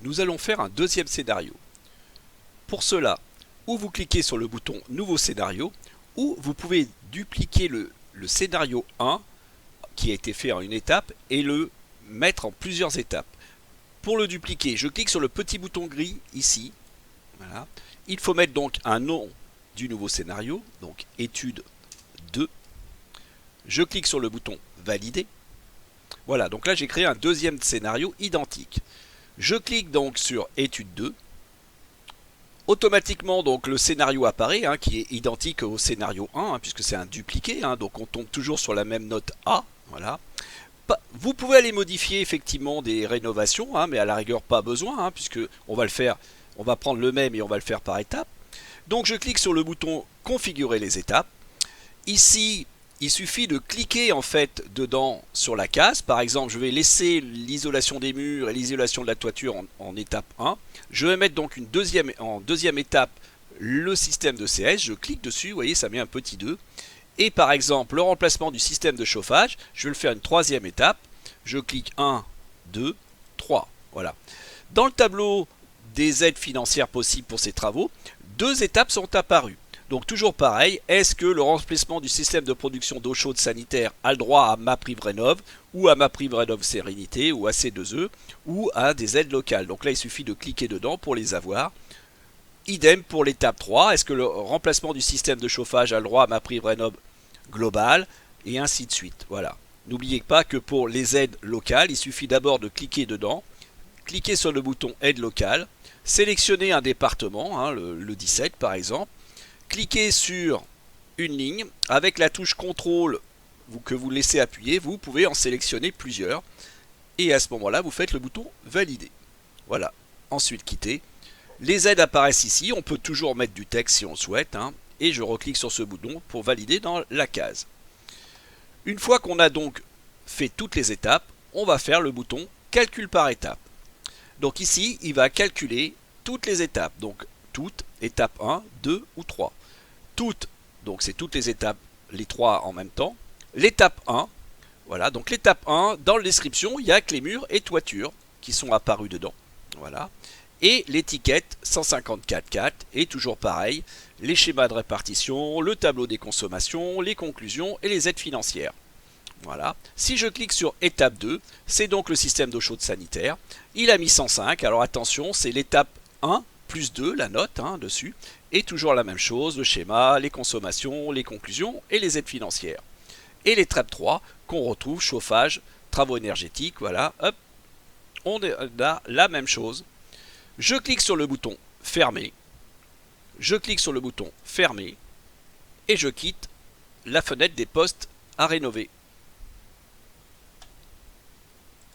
nous allons faire un deuxième scénario. Pour cela, ou vous cliquez sur le bouton Nouveau scénario, ou vous pouvez dupliquer le scénario 1 qui a été fait en une étape et le mettre en plusieurs étapes. Pour le dupliquer, je clique sur le petit bouton gris ici. Voilà. Il faut mettre donc un nom du nouveau scénario, donc étude 2. Je clique sur le bouton valider. Voilà, donc là j'ai créé un deuxième scénario identique. Je clique donc sur étude 2. Automatiquement donc le scénario apparaît qui est identique au scénario 1 puisque c'est un dupliqué, donc on tombe toujours sur la même note A. Voilà. Vous pouvez aller modifier effectivement des rénovations, mais à la rigueur pas besoin puisque on va le faire, on va prendre le même et on va le faire par étapes. Donc je clique sur le bouton configurer les étapes. Ici il suffit de cliquer en fait dedans sur la case. Par exemple, je vais laisser l'isolation des murs et l'isolation de la toiture en étape 1. Je vais mettre donc en deuxième étape le système de CS. Je clique dessus, vous voyez, ça met un petit 2. Et par exemple, le remplacement du système de chauffage, je vais le faire une troisième étape. Je clique 1, 2, 3. Voilà. Dans le tableau des aides financières possibles pour ces travaux, deux étapes sont apparues. Donc toujours pareil, est-ce que le remplacement du système de production d'eau chaude sanitaire a le droit à MaPrimeRénov' ou à MaPrimeRénov' Sérénité ou à C2E ou à des aides locales. Donc là il suffit de cliquer dedans pour les avoir. Idem pour l'étape 3, est-ce que le remplacement du système de chauffage a le droit à MaPrimeRénov' global et ainsi de suite. Voilà. N'oubliez pas que pour les aides locales, il suffit d'abord de cliquer dedans, cliquer sur le bouton aide locale, sélectionner un département, le 17 par exemple, cliquez sur une ligne, avec la touche contrôle que vous laissez appuyer, vous pouvez en sélectionner plusieurs, et à ce moment-là, vous faites le bouton valider. Voilà, ensuite quitter. Les aides apparaissent ici, on peut toujours mettre du texte si on le souhaite, et je reclique sur ce bouton pour valider dans la case. Une fois qu'on a donc fait toutes les étapes, on va faire le bouton calcul par étape. Donc ici, il va calculer toutes les étapes, donc toutes, étape 1, 2 ou 3. Toutes, donc c'est toutes les étapes, les 3 en même temps. L'étape 1, voilà, donc l'étape 1, dans la description, il y a que les murs et toitures qui sont apparus dedans. Voilà. Et l'étiquette 154.4 est toujours pareil, les schémas de répartition, le tableau des consommations, les conclusions et les aides financières. Voilà. Si je clique sur étape 2, c'est donc le système d'eau chaude sanitaire. Il a mis 105, alors attention, c'est l'étape 1 plus 2, la note dessus, et toujours la même chose, le schéma, les consommations, les conclusions et les aides financières. Et l'étape 3, qu'on retrouve chauffage, travaux énergétiques, voilà, hop, on a la même chose. Je clique sur le bouton fermer, je clique sur le bouton fermer, et je quitte la fenêtre des postes à rénover.